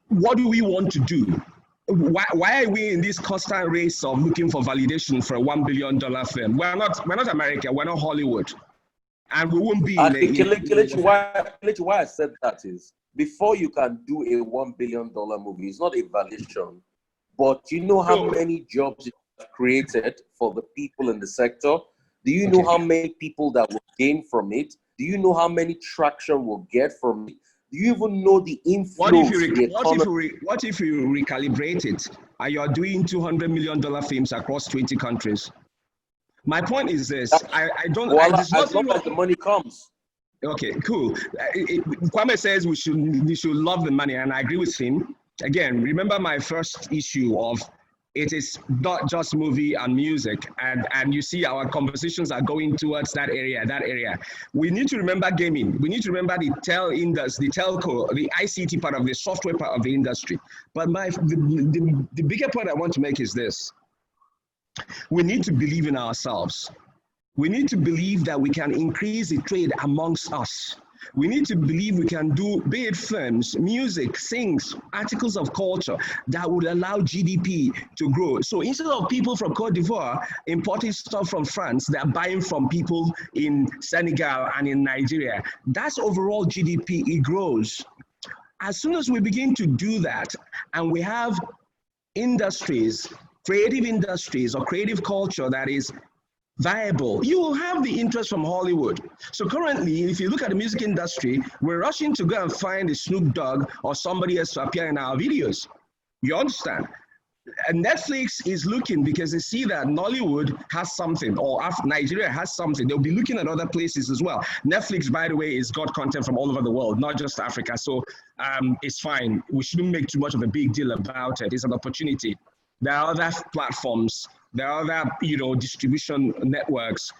what do we want to do? Why are we in this constant race of looking for validation for a $1 billion film? We're not America, we're not Hollywood. And we won't be Kelechi, why I said that is, before you can do a $1 billion movie, it's not a validation, but you know how many jobs it has created for the people in the sector? Do you know how many people that will gain from it? Do you know how many traction we'll get from it? Do you even know the influence? What if you recalibrate it and you're doing $200 million films across 20 countries? My point is this: I don't. Well, as long as the money comes. Okay, cool. Kwame says we should love the money, and I agree with him. Again, remember my first issue of it is not just movie and music, and you see our conversations are going towards that area. We need to remember gaming. We need to remember the telco, the ICT part of the software part of the industry. But the bigger point I want to make is this: we need to believe in ourselves. We need to believe that we can increase the trade amongst us. We need to believe we can do, be it films, music, things, articles of culture that would allow GDP to grow. So instead of people from Cote d'Ivoire importing stuff from France, they're buying from people in Senegal and in Nigeria. That's overall GDP, it grows. As soon as we begin to do that, and we have industries, creative industries or creative culture that is viable, you will have the interest from Hollywood. So currently, if you look at the music industry, we're rushing to go and find a Snoop Dogg or somebody else to appear in our videos. You understand? And Netflix is looking because they see that Nollywood has something, or Nigeria has something. They'll be looking at other places as well. Netflix, by the way, has got content from all over the world, not just Africa. So it's fine. We shouldn't make too much of a big deal about it. It's an opportunity. There are other platforms. There are other, distribution networks.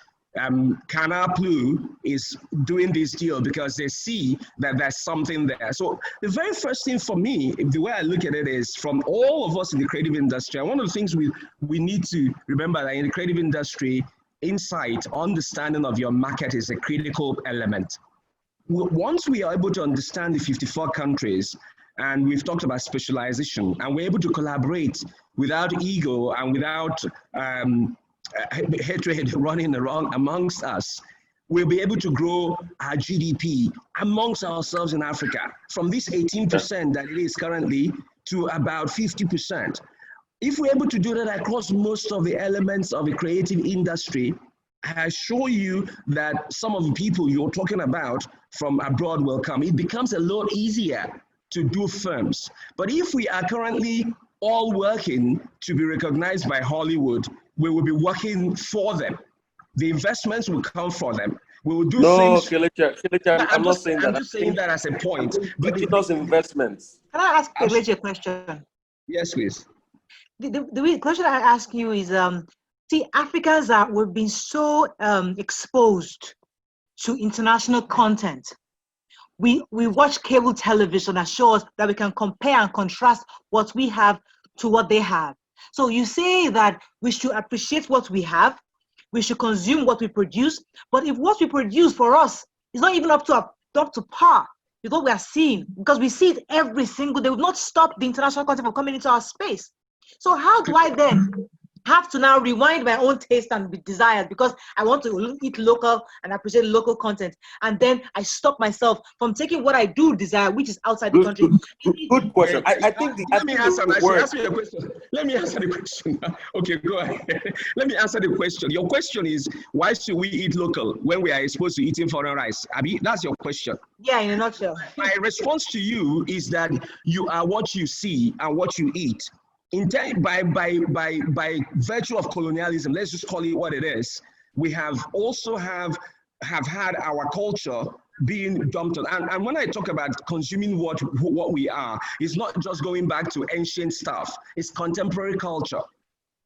Canal Plus is doing this deal because they see that there's something there. So the very first thing for me, the way I look at it is, from all of us in the creative industry, and one of the things we need to remember that in the creative industry, insight, understanding of your market is a critical element. Once we are able to understand the 54 countries, and we've talked about specialization, and we're able to collaborate without ego and without hatred running around amongst us, we'll be able to grow our GDP amongst ourselves in Africa from this 18% that it is currently to about 50%. If we're able to do that across most of the elements of the creative industry, I assure you that some of the people you're talking about from abroad will come. It becomes a lot easier to do films. But if we are currently all working to be recognized by Hollywood, we will be working for them. The investments will come for them. We will do things. Kelechi, I'm not saying that. I'm just saying that as a point. But it does investments. Can I ask Kelechi a question? Yes, please. The question I ask you is, see, Africans we've been so exposed to international content. We watch cable television that shows that we can compare and contrast what we have to what they have. So you say that we should appreciate what we have, we should consume what we produce, but if what we produce for us is not even up to par with what we are seeing, because we see it every single day, we've not stopped the international content from coming into our space. So how do I then have to now rewind my own taste and be desired because I want to eat local and appreciate local content, and then I stop myself from taking what I do desire, which is outside the country? Good question. I think let me answer the question. Let me answer the question. Okay, go ahead. Let me answer the question. Your question is, why should we eat local when we are exposed to eating foreign rice? Abi, that's your question. Yeah, in a nutshell. My response to you is that you are what you see and what you eat. By virtue of colonialism, let's just call it what it is, we have had our culture being dumped on. And when I talk about consuming what we are, it's not just going back to ancient stuff, it's contemporary culture.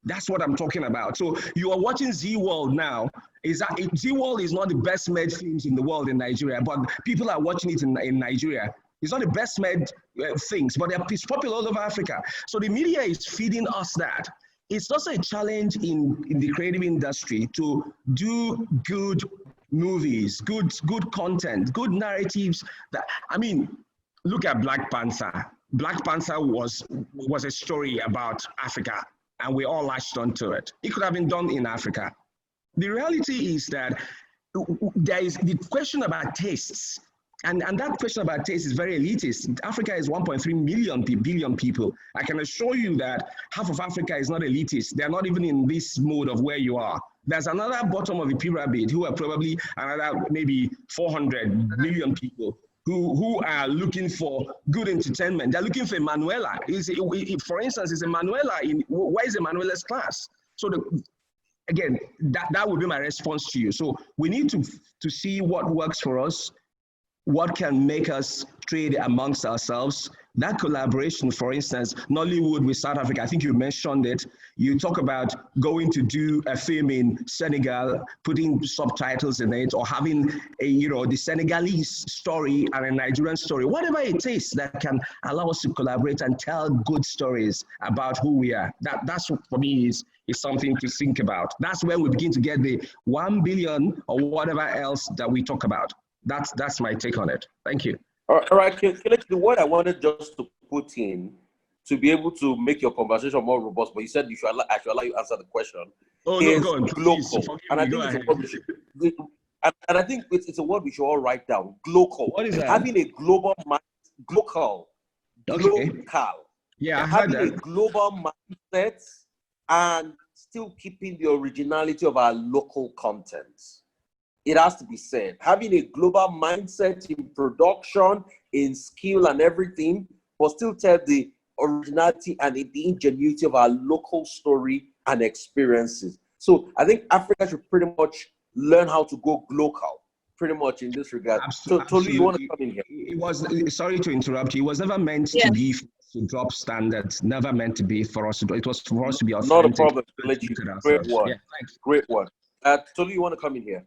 That's what I'm talking about. So you are watching Z World now. Z World is not the best made films in the world in Nigeria, but people are watching it in Nigeria. It's not the best made things, but it's popular all over Africa. So the media is feeding us that. It's also a challenge in the creative industry to do good movies, good content, good narratives. Look at Black Panther. Black Panther was a story about Africa, and we all latched onto it. It could have been done in Africa. The reality is that there is the question about tastes. And that question about taste is very elitist. Africa is 1.3 billion people. I can assure you that half of Africa is not elitist. They're not even in this mode of where you are. There's another bottom of the pyramid who are probably another maybe 400 million people who are looking for good entertainment. They're looking for Emanuela. For instance, is Emanuela where is Emanuela's class? So again, that would be my response to you. So we need to see what works for us, what can make us trade amongst ourselves. That collaboration, for instance, Nollywood with South Africa, I think you mentioned it. You talk about going to do a film in Senegal, putting subtitles in it, or having the Senegalese story and a Nigerian story, whatever it is that can allow us to collaborate and tell good stories about who we are. That's for me is something to think about. That's where we begin to get the 1 billion or whatever else that we talk about. That's my take on it. Thank you. All right, Kelechi, the word I wanted just to put in to be able to make your conversation more robust, but you said I should allow you answer the question. No, go on, global. And I think it's a word I think it's a word we should all write down. Global. What is that? Having a global mind, global. Okay. Yeah, I heard having that. a global mindset and still keeping the originality of our local content. It has to be said. Having a global mindset in production, in skill and everything, but still tell the originality and the ingenuity of our local story and experiences. So I think Africa should pretty much learn how to go global, pretty much in this regard. So Tolu, you want to come in here? It was, sorry to interrupt you, it was never meant to be to drop standards, never meant to be for us to do. It was for us to be authentic. Not a problem. Great one. Yeah, thanks. Great one. Tolu, you want to come in here?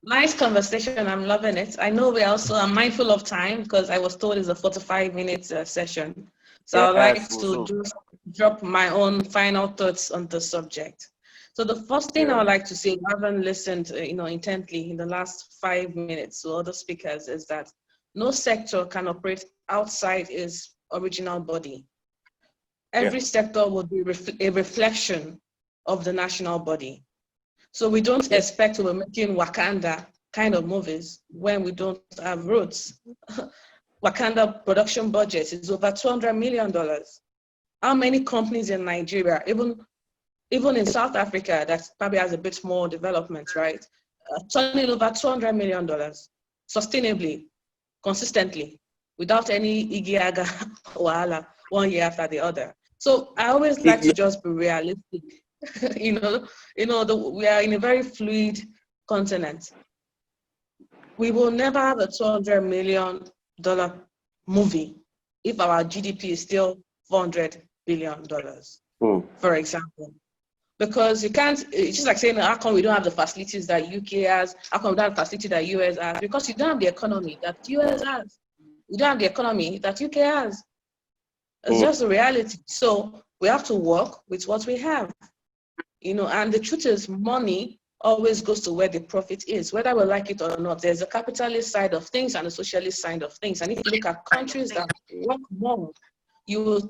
Nice conversation. I'm loving it. I know we also are mindful of time because I was told it's a 45-minute session. So I'd like to just drop my own final thoughts on the subject. So the first thing I would like to say, I haven't listened intently in the last 5 minutes to other speakers, is that no sector can operate outside its original body. Every sector will be a reflection of the national body. So we don't expect to be making Wakanda kind of movies when we don't have roots. Wakanda production budget is over $200 million. How many companies in Nigeria, even Even in South Africa, that probably has a bit more development, right? Turning over $200 million sustainably, consistently, without any Igiaga Wahala, 1 year after the other. So I always like to just be realistic. We are in a very fluid continent. We will never have a $200 million movie if our GDP is still $400 billion, for example. Because you can't, it's just like saying, how come we don't have the facilities that UK has? How come we don't have the facility that US has? Because you don't have the economy that US has. You don't have the economy that UK has. It's just a reality. So we have to work with what we have. And the truth is, money always goes to where the profit is, whether we like it or not. There's a capitalist side of things and a socialist side of things. And if you look at countries that work more, you will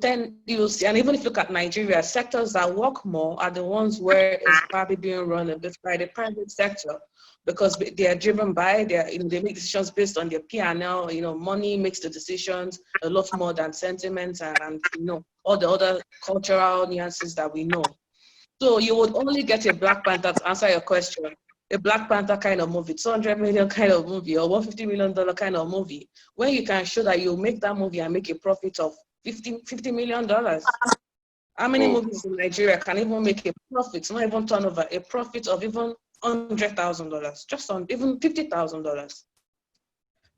see, and even if you look at Nigeria, sectors that work more are the ones where it's probably being run a bit by the private sector, because they are driven by they make decisions based on their P&L. Money makes the decisions a lot more than sentiments and all the other cultural nuances that we know. So you would only get a Black Panther, to answer your question, a Black Panther kind of movie, $200 million kind of movie, or $150 million kind of movie, when you can show that you make that movie and make a profit of $50 million. How many movies in Nigeria can even make a profit, not even turnover, a profit of even $100,000, just on even $50,000?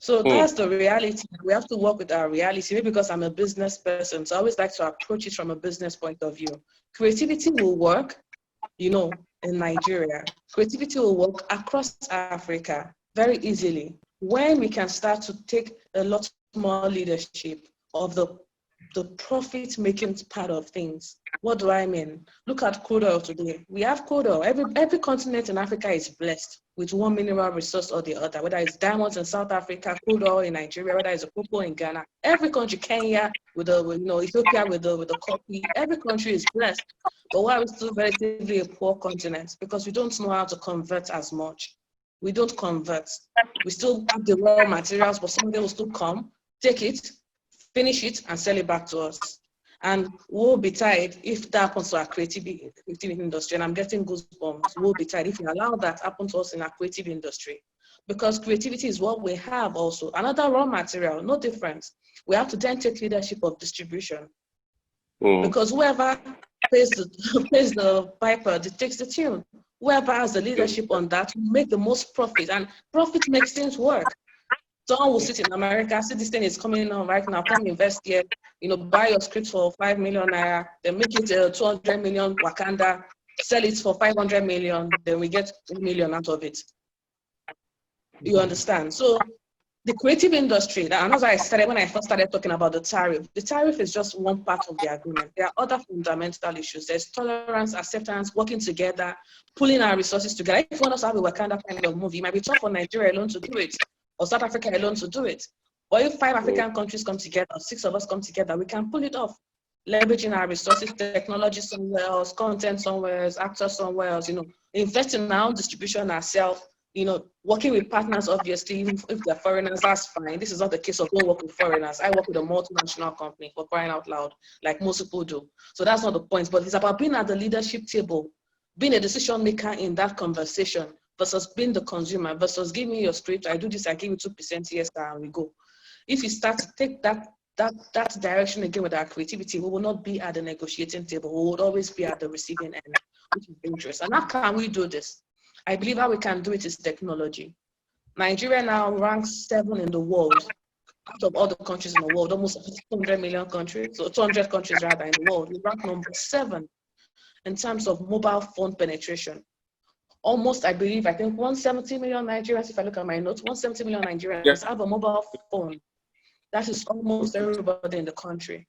So that's the reality. We have to work with our reality. Maybe because I'm a business person, so I always like to approach it from a business point of view. Creativity will work, in Nigeria. Creativity will work across Africa very easily when we can start to take a lot more leadership of the profit-making part of things. What do I mean? Look at crude oil today. We have crude oil. Every continent in Africa is blessed with one mineral resource or the other, whether it's diamonds in South Africa, crude oil in Nigeria, whether it's a cocoa in Ghana. Every country, Kenya, Ethiopia with the coffee, every country is blessed. But why are we still relatively a poor continent? Because we don't know how to convert as much. We don't convert. We still have the raw materials, but somebody will still come, take it, finish it, and sell it back to us. And we'll be tired if that happens to our creative industry. And I'm getting goosebumps. We'll be tired if we allow that happen to us in our creative industry. Because creativity is what we have also. Another raw material, no difference. We have to then take leadership of distribution. Because whoever pays the piper dictates the tune. Whoever has the leadership on that will make the most profit. And profit makes things work. Someone will sit in America, see this thing is coming on right now, come invest here, buy your script for 5 million naira, then make it 200 million Wakanda, sell it for 500 million, then we get 1 million out of it. You understand? So the creative industry, and as I started, when I first started talking about the tariff is just one part of the agreement. There are other fundamental issues. There's tolerance, acceptance, working together, pulling our resources together. If you want us to have a Wakanda kind of movie, it might be tough for Nigeria alone to do it, or South Africa alone to do it. But if 5 African countries come together, 6 of us come together, we can pull it off, leveraging our resources, technology somewhere else, content somewhere else, actors somewhere else, invest in our own distribution ourselves, working with partners, obviously, even if they're foreigners, that's fine. This is not the case of don't work with foreigners. I work with a multinational company, for crying out loud, like most people do. So that's not the point, but it's about being at the leadership table, being a decision maker in that conversation, versus being the consumer, versus give me your script, I do this, I give you 2%, yes, and we go. If you start to take that direction again with our creativity, we will not be at the negotiating table. We would always be at the receiving end, which is dangerous. And how can we do this? I believe how we can do it is technology. Nigeria now ranks 7 in the world, out of all the countries in the world, almost 200 million countries, so 200 countries rather in the world. We rank number 7 in terms of mobile phone penetration. Almost, I think 170 million Nigerians, if I look at my notes, 170 million Nigerians have a mobile phone. That is almost everybody in the country.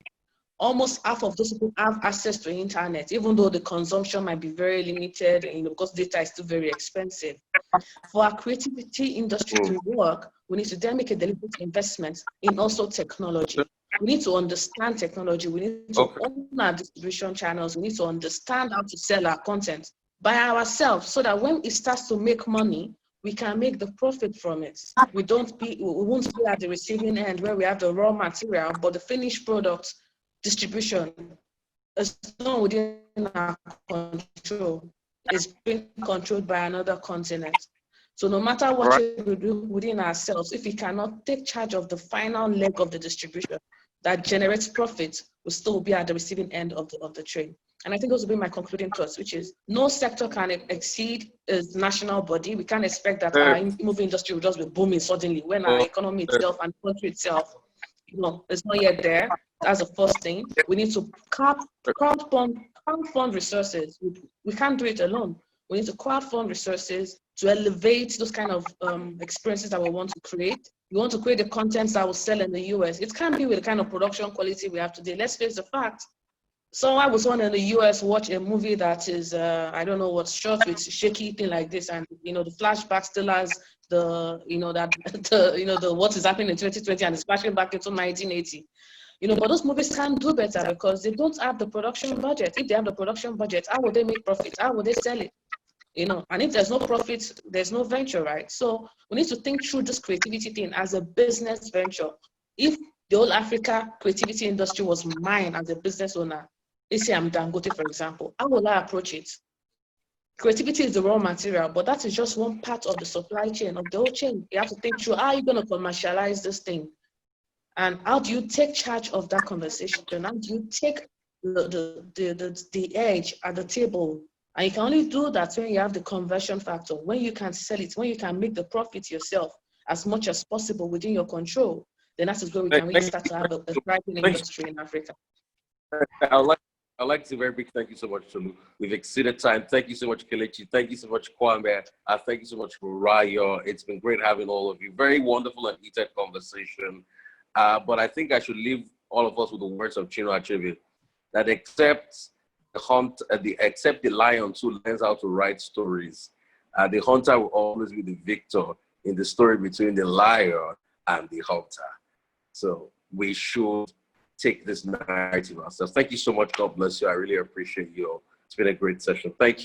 Almost half of those people have access to internet, even though the consumption might be very limited, because data is still very expensive. For our creativity industry to work, we need to then make a deliberate investment in also technology. We need to understand technology. We need to own our distribution channels. We need to understand how to sell our content by ourselves, so that when it starts to make money, we can make the profit from it. We won't be at the receiving end where we have the raw material, but the finished product distribution it's not within our control. It's being controlled by another continent. So no matter what we do within ourselves, if we cannot take charge of the final leg of the distribution that generates profit, we'll still be at the receiving end of the trade. And I think those will be my concluding thoughts, which is no sector can exceed its national body. We can't expect that our movie industry will just be booming suddenly when our economy itself and country itself, it's not yet there. That's the first thing. We need to crowdfund resources. We can't do it alone. We need to crowdfund resources to elevate those kind of experiences that we want to create. We want to create the contents that will sell in the US. It can't be with the kind of production quality we have today. Let's face the fact. Someone was on in the US watch a movie that is, I don't know what's shot with shaky thing like this, and the flashback still has the what is happening in 2020 and it's flashing back into 1980. But those movies can do better because they don't have the production budget. If they have the production budget, how would they make profit? How would they sell it? And if there's no profit, there's no venture, right? So we need to think through this creativity thing as a business venture. If the whole Africa creativity industry was mine as a business owner, let's say I'm Dangote, for example, how will I approach it? Creativity is the raw material, but that is just one part of the supply chain, of the whole chain. You have to think through, how are you going to commercialize this thing? And how do you take charge of that conversation? How do you take the edge at the table? And you can only do that when you have the conversion factor, when you can sell it, when you can make the profit yourself as much as possible within your control. Then that is where we can really start to have a thriving industry in Africa. I'd like to say a very big thank you so much, Tolu. We've exceeded time. Thank you so much, Kelechi. Thank you so much, Kwame. Thank you so much, Morayo. It's been great having all of you. Very wonderful and heated conversation. But I think I should leave all of us with the words of Chinua Achebe, that except the lion who learns how to write stories, the hunter will always be the victor in the story between the lion and the hunter. So we should take this narrative ourselves. Thank you so much. God bless you. I really appreciate you. It's been a great session. Thank you.